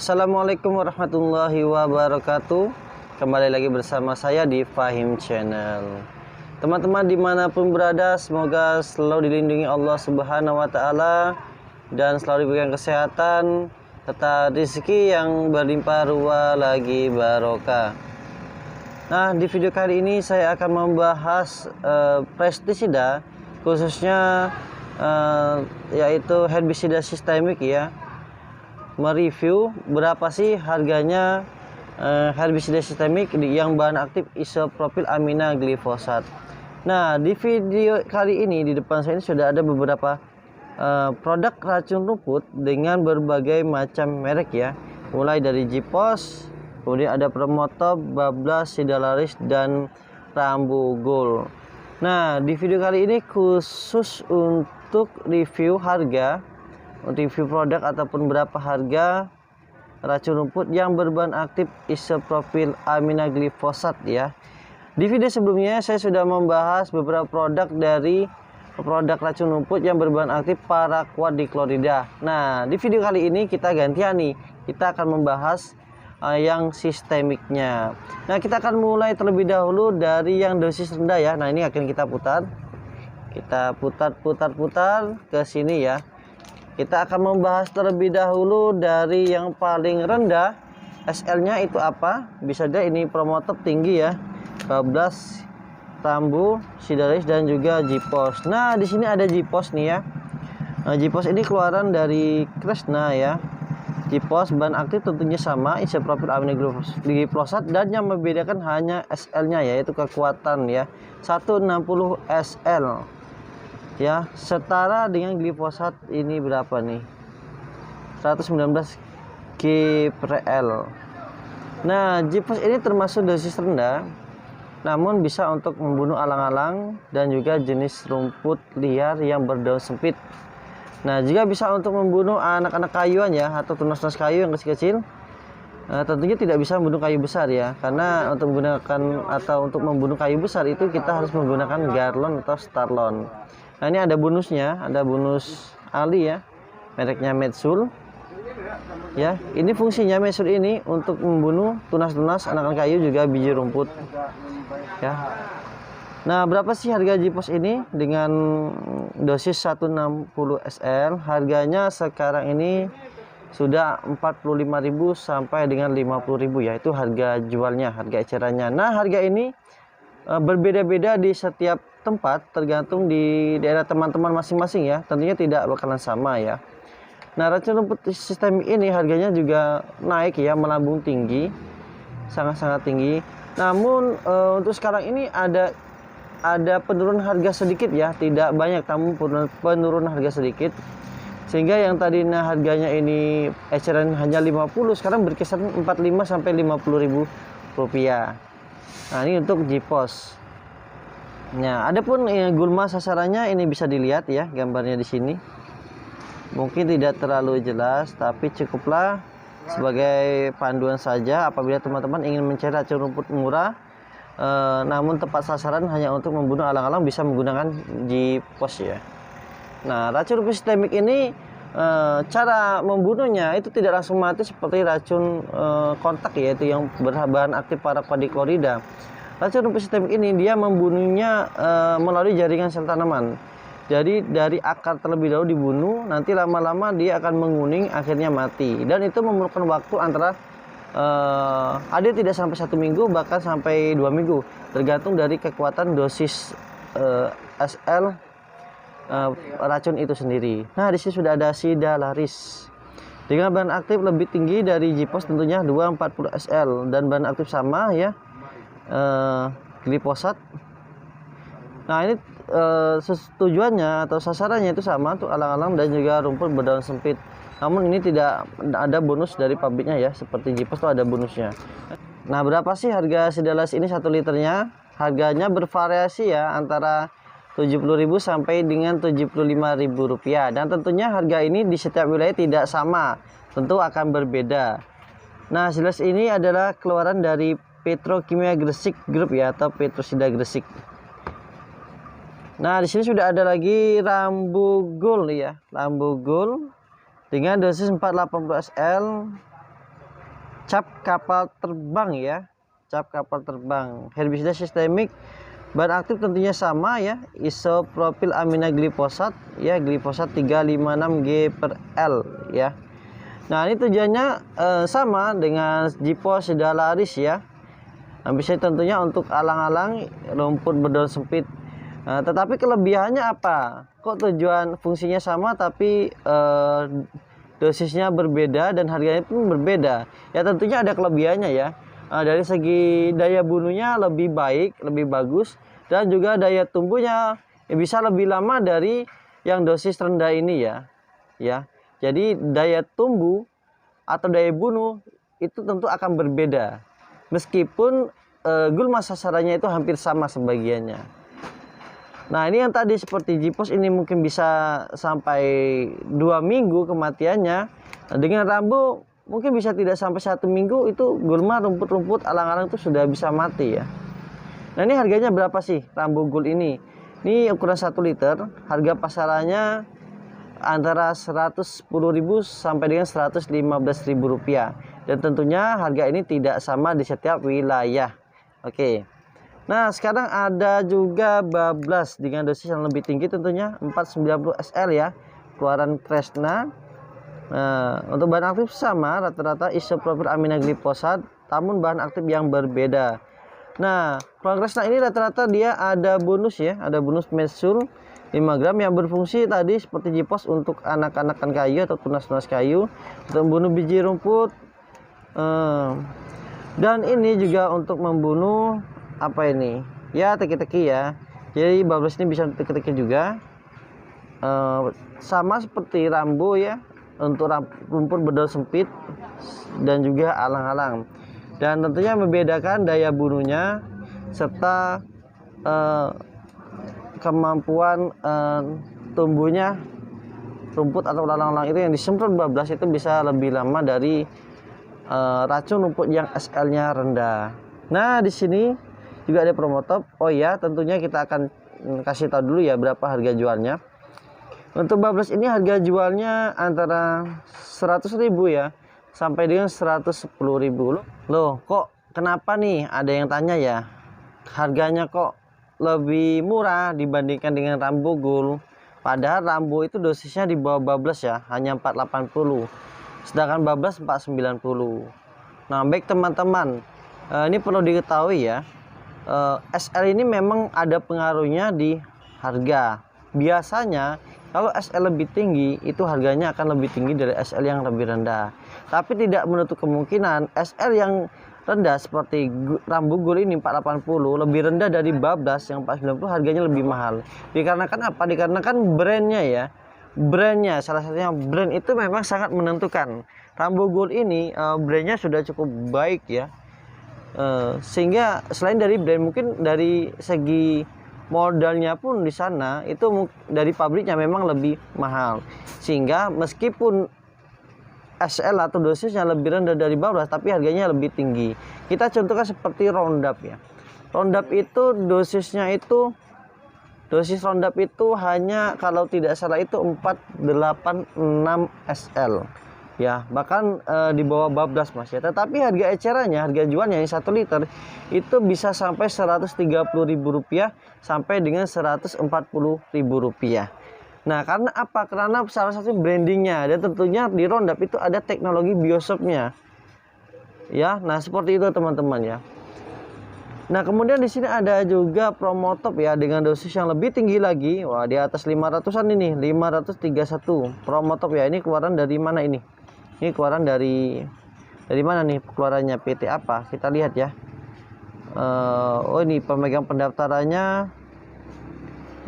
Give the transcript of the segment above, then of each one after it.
Assalamualaikum warahmatullahi wabarakatuh. Kembali lagi bersama saya di Fahim Channel. Teman-teman dimanapun berada, semoga selalu dilindungi Allah Subhanahu wa Ta'ala dan selalu diberikan kesehatan serta rezeki yang berlimpah ruah lagi barokah. Nah, di video kali ini saya akan membahas pestisida, khususnya yaitu herbisida sistemik ya. Mereview berapa sih harganya herbisida sistemik yang bahan aktif isopropil amina glifosat. Nah, di video kali ini di depan saya ini sudah ada beberapa produk racun rumput dengan berbagai macam merek ya, mulai dari Jipos, kemudian ada Promotop, Bablas, Sidalaris, dan Rambu Gold. Nah, di video kali ini khusus untuk review harga, review produk ataupun berapa harga racun rumput yang berbahan aktif isopropil amina glifosat ya. Di video sebelumnya saya sudah membahas beberapa produk dari produk racun rumput yang berbahan aktif paraquat-dichlorida. Nah, di video kali ini kita gantian nih, kita akan membahas yang sistemiknya. Nah, kita akan mulai terlebih dahulu dari yang dosis rendah ya. Nah, ini akan kita putar ke sini ya. Kita akan membahas terlebih dahulu dari yang paling rendah. SL-nya itu apa? Bisa deh ini Promotop tinggi ya. 12 Rambu, Sidalaris, dan juga Jipos. Nah, di sini ada Jipos nih ya. Nah, Jipos ini keluaran dari Kresna ya. Jipos bahan aktif tentunya sama, isopropil amina glifosat, dan yang membedakan hanya SL-nya yaitu kekuatan ya. 160 SL. Ya, setara dengan glifosat ini berapa nih? 119 Kpl. Nah, Jipos ini termasuk dosis rendah, namun bisa untuk membunuh alang-alang dan juga jenis rumput liar yang berdaun sempit. Nah, juga bisa untuk membunuh anak-anak kayuan ya, atau tunas-tunas kayu yang kecil-kecil. Tentunya tidak bisa membunuh kayu besar ya, karena untuk membunuh kayu besar itu kita harus menggunakan Garlon atau Starlon. Nah, ini ada bonusnya, ada bonus Ali ya, mereknya Metsul. Ya, ini fungsinya Metsul ini untuk membunuh tunas-tunas anak-anak kayu juga biji rumput. Ya. Nah, berapa sih harga Jipos ini dengan dosis 160 SL? Harganya sekarang ini sudah 45.000 sampai dengan 50.000 ya, itu harga jualnya, harga ecerannya. Nah, harga ini berbeda-beda di setiap tempat, tergantung di daerah teman-teman masing-masing ya, tentunya tidak bakalan sama ya. Nah, racun rumput sistemik ini harganya juga naik ya, melambung tinggi, sangat-sangat tinggi. Namun untuk sekarang ini ada penurunan harga sedikit ya, tidak banyak, namun penurunan harga sedikit, sehingga yang tadinya harganya ini eceran hanya 50, sekarang berkisar 45 sampai 50.000 rupiah. Nah, ini untuk Jipos. Nah, adapun gulma sasarannya ini bisa dilihat ya, gambarnya di sini. Mungkin tidak terlalu jelas, tapi cukuplah sebagai panduan saja apabila teman-teman ingin mencari racun rumput murah, namun tepat sasaran hanya untuk membunuh alang-alang, bisa menggunakan Jipos ya. Nah, racun rumput sistemik ini cara membunuhnya itu tidak langsung mati seperti racun kontak yaitu yang berbahan aktif paraquat-dichlorida. Racun rumput sistemik ini dia membunuhnya melalui jaringan sel tanaman. Jadi dari akar terlebih dahulu dibunuh, nanti lama-lama dia akan menguning, akhirnya mati. Dan itu memerlukan waktu antara ada tidak sampai 1 minggu, bahkan sampai 2 minggu, tergantung dari kekuatan dosis SL racun itu sendiri. Nah, di sini sudah ada Sidalaris dengan bahan aktif lebih tinggi dari Jipos, tentunya 240 SL, dan bahan aktif sama ya, glifosat. Nah, ini tujuannya atau sasarannya itu sama untuk alang-alang dan juga rumput berdaun sempit. Namun ini tidak ada bonus dari pabriknya ya, seperti Jipos itu ada bonusnya. Nah, berapa sih harga Sidalaris ini 1 liternya? Harganya bervariasi ya, antara 70.000 sampai dengan 75.000 rupiah, dan tentunya harga ini di setiap wilayah tidak sama, tentu akan berbeda. Nah, Sidalaris ini adalah keluaran dari Petrokimia Gresik Group ya, atau Petrosida Gresik. Nah, di sini sudah ada lagi Rambu Gold ya, Rambu Gold dengan dosis 480 SL. cap kapal terbang ya, cap kapal terbang. Herbisida sistemik, bahan aktif tentunya sama ya, isopropil amina glifosat ya, glifosat 356G/L ya. Nah ini tujuannya sama dengan Jipos Sidalaris ya. Nah, bisa tentunya untuk alang-alang rumput berdaun sempit. Nah, tetapi kelebihannya apa? Kok tujuan fungsinya sama tapi dosisnya berbeda dan harganya pun berbeda? Ya tentunya ada kelebihannya ya. Dari segi daya bunuhnya lebih baik, lebih bagus, dan juga daya tumbuhnya bisa lebih lama dari yang dosis rendah ini ya. Jadi daya tumbuh atau daya bunuh itu tentu akan berbeda. Meskipun gulma sasarannya itu hampir sama sebagiannya. Nah ini yang tadi seperti Jipos ini mungkin bisa sampai 2 minggu kematiannya. Nah, dengan Rambo mungkin bisa tidak sampai 1 minggu itu gulma rumput-rumput alang-alang itu sudah bisa mati ya. Nah ini harganya berapa sih Rambo Gold ini? Ini ukuran 1 liter, harga pasarannya antara 110.000 sampai dengan 115.000 rupiah. Dan tentunya harga ini tidak sama di setiap wilayah. Oke. Nah sekarang ada juga bablas dengan dosis yang lebih tinggi tentunya 490 SL ya, keluaran Kresna. Nah untuk bahan aktif sama, rata-rata isopropil amina glifosat, namun bahan aktif yang berbeda. Nah keluaran Kresna ini rata-rata dia ada bonus ya, ada bonus mesul 5 gram yang berfungsi tadi seperti Jipos untuk anak-anakan kayu atau tunas-tunas kayu, untuk membunuh biji rumput, dan ini juga untuk membunuh apa ini ya, teki-teki ya. Jadi bablas ini bisa teki-teki juga, sama seperti Rambo ya, untuk rumput berdaun sempit dan juga alang-alang. Dan tentunya membedakan daya bunuhnya serta kemampuan tumbuhnya rumput atau alang-alang itu yang disemprot bablas itu bisa lebih lama dari racun rumput yang SL-nya rendah. Nah di sini juga ada promo top. Oh ya, tentunya kita akan kasih tahu dulu ya berapa harga jualnya. Untuk bablas ini harga jualnya antara 100.000 ya sampai dengan 110.000. Loh, kok kenapa nih? Ada yang tanya ya. Harganya kok lebih murah dibandingkan dengan Rambo Gold. Padahal Rambo itu dosisnya di bawah bablas ya, hanya 480. Sedangkan bablas 490. Nah, baik teman-teman, ini perlu diketahui ya. SL ini memang ada pengaruhnya di harga. Biasanya kalau SL lebih tinggi itu harganya akan lebih tinggi dari SL yang lebih rendah. Tapi tidak menutup kemungkinan SL yang rendah seperti Rambo Gold ini 480 lebih rendah dari bablas yang 490 harganya lebih mahal. Dikarenakan apa? Dikarenakan brandnya ya. Brandnya, salah satunya brand itu memang sangat menentukan. Rambo Gold ini brandnya sudah cukup baik ya. Sehingga selain dari brand, mungkin dari segi modalnya pun di sana itu dari pabriknya memang lebih mahal, sehingga meskipun SL atau dosisnya lebih rendah dari bablas tapi harganya lebih tinggi. Kita contohkan seperti Roundup ya. Roundup itu dosis Roundup itu hanya kalau tidak salah itu 486 SL ya, bahkan di bawah bablas Mas ya. Tetapi harga ecerannya, harga jualnya yang 1 liter itu bisa sampai Rp130.000 sampai dengan Rp140.000. Nah, karena apa? Karena salah satu brandingnya, dan tentunya di Roundup itu ada teknologi biosopnya ya. Nah, seperti itu teman-teman ya. Nah, kemudian di sini ada juga promo top ya dengan dosis yang lebih tinggi lagi. Wah, di atas 500-an ini, 531 promo top ya. Ini keluaran dari mana ini? Ini keluaran dari mana nih keluarannya, PT apa? Kita lihat ya. Oh, ini pemegang pendaftarannya.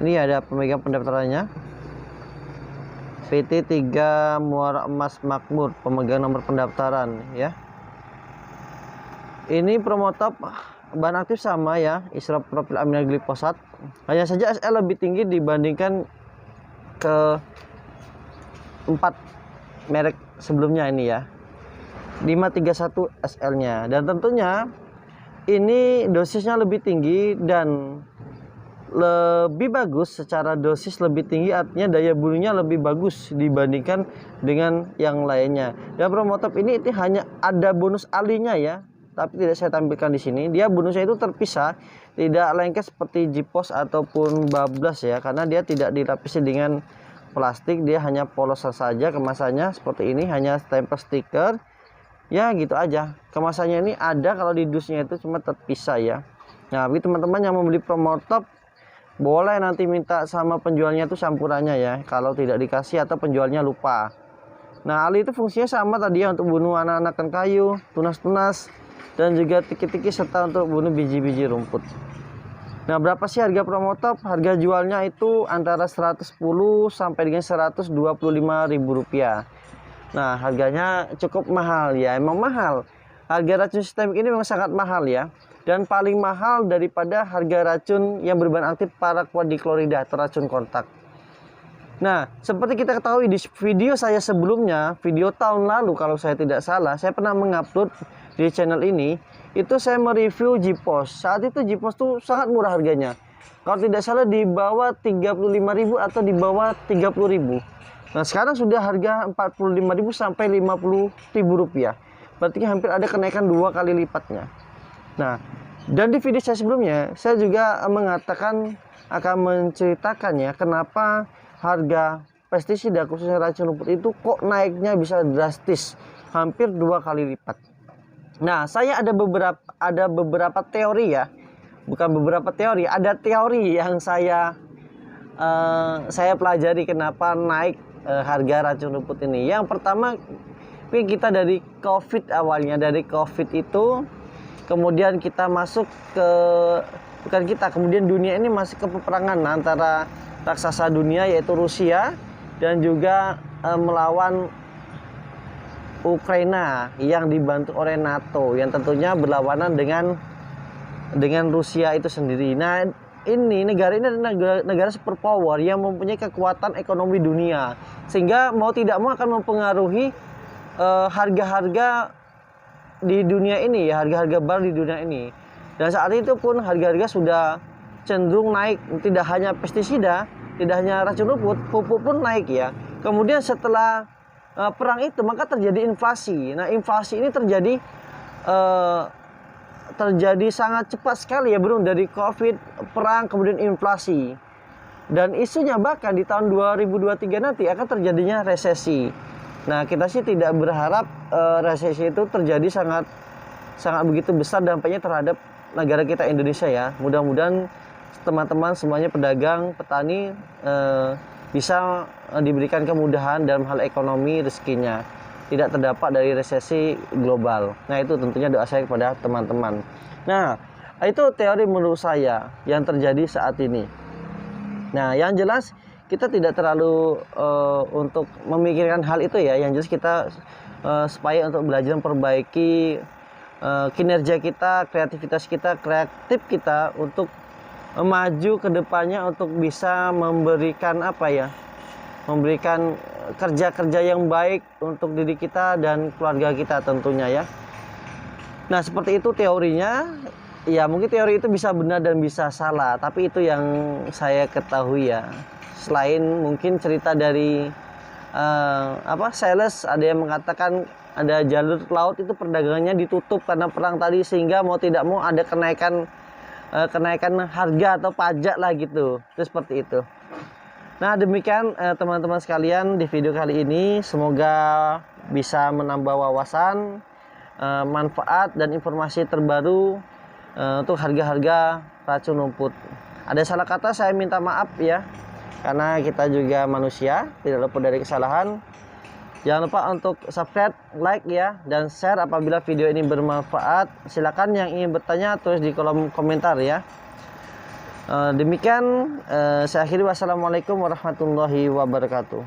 Ini ada pemegang pendaftarannya. PT 3 Muara Emas Makmur, pemegang nomor pendaftaran ya. Ini promo top, bahan aktif sama ya, isopropil amina glifosat. Hanya saja SL lebih tinggi dibandingkan ke 4 merek sebelumnya ini ya. 531 SL-nya, dan tentunya ini dosisnya lebih tinggi dan lebih bagus secara dosis lebih tinggi, artinya daya bunuhnya lebih bagus dibandingkan dengan yang lainnya. Dan Promotop ini hanya ada bonus alinya ya, tapi tidak saya tampilkan di sini. Dia bonusnya itu terpisah, tidak lengket seperti Jipos ataupun Bablas ya, karena dia tidak dilapisi dengan plastik, dia hanya polos saja kemasannya seperti ini, hanya stempel stiker. Ya gitu aja. Kemasannya ini ada, kalau di dusnya itu cuma terpisah ya. Nah, bagi teman-teman yang membeli Promotop boleh nanti minta sama penjualnya itu campurannya ya, kalau tidak dikasih atau penjualnya lupa. Nah, ali itu fungsinya sama tadi ya, untuk bunuh anak-anakan kayu, tunas-tunas, dan juga tiki-tiki, serta untuk bunuh biji-biji rumput. Nah, berapa sih harga Promotop? Harga jualnya itu antara 110 sampai dengan 125.000 rupiah. Nah, harganya cukup mahal ya, emang mahal. Harga racun sistemik ini memang sangat mahal ya, dan paling mahal daripada harga racun yang berbahan aktif paraquat-diklorida atau racun kontak. Nah, seperti kita ketahui di video saya sebelumnya, video tahun lalu kalau saya tidak salah, saya pernah mengupload di channel ini, itu saya mereview Jipos. Saat itu Jipos tuh sangat murah harganya. Kalau tidak salah di bawah 35.000 atau di bawah 30.000. Nah, sekarang sudah harga 45.000 sampai 50.000 rupiah. Berarti hampir ada kenaikan 2 kali lipatnya. Nah, dan di video saya sebelumnya, saya juga mengatakan akan menceritakan ya, kenapa harga pestisida khususnya racun rumput itu kok naiknya bisa drastis, hampir 2 kali lipat. Nah, saya ada beberapa teori ya, bukan beberapa teori, ada teori yang saya pelajari kenapa naik harga racun rumput ini. Yang pertama, kita dari COVID awalnya, dari COVID itu kemudian kita masuk ke, kemudian dunia ini masih ke peperangan antara raksasa dunia yaitu Rusia dan juga melawan Ukraina yang dibantu oleh NATO, yang tentunya berlawanan dengan Rusia itu sendiri. Nah, ini negara adalah negara superpower yang mempunyai kekuatan ekonomi dunia, sehingga mau tidak mau akan mempengaruhi harga-harga di dunia ini ya, harga-harga barang di dunia ini. Dan saat itu pun harga-harga sudah cenderung naik, tidak hanya pestisida, tidak hanya racun rumput, pupuk pun naik ya. Kemudian setelah perang itu maka terjadi inflasi. Nah, inflasi ini terjadi sangat cepat sekali ya bro, dari COVID, perang, kemudian inflasi. Dan isunya bahkan di tahun 2023 nanti akan terjadinya resesi. Nah, kita sih tidak berharap resesi itu terjadi sangat begitu besar dampaknya terhadap negara kita Indonesia ya. Mudah-mudahan teman-teman semuanya pedagang, petani bisa diberikan kemudahan dalam hal ekonomi, rezekinya, tidak terdampak dari resesi global. Nah, itu tentunya doa saya kepada teman-teman. Nah, itu teori menurut saya yang terjadi saat ini. Nah, yang jelas kita tidak terlalu untuk memikirkan hal itu ya. Yang jelas kita supaya untuk belajar memperbaiki kinerja kita, kreativitas kita, kreatif kita untuk maju ke depannya, untuk bisa memberikan memberikan kerja-kerja yang baik untuk diri kita dan keluarga kita tentunya ya. Nah, seperti itu teorinya. Ya, mungkin teori itu bisa benar dan bisa salah, tapi itu yang saya ketahui ya. Selain mungkin cerita dari sales, ada yang mengatakan ada jalur laut itu perdagangannya ditutup karena perang tadi, sehingga mau tidak mau ada kenaikan harga atau pajak lah gitu. Itu seperti itu. Nah, demikian teman-teman sekalian di video kali ini, semoga bisa menambah wawasan, manfaat dan informasi terbaru untuk harga-harga racun rumput. Ada salah kata saya minta maaf ya, karena kita juga manusia, tidak luput dari kesalahan. Jangan lupa untuk subscribe, like ya, dan share apabila video ini bermanfaat. Silakan yang ingin bertanya tulis di kolom komentar ya. Demikian saya akhiri, wassalamualaikum warahmatullahi wabarakatuh.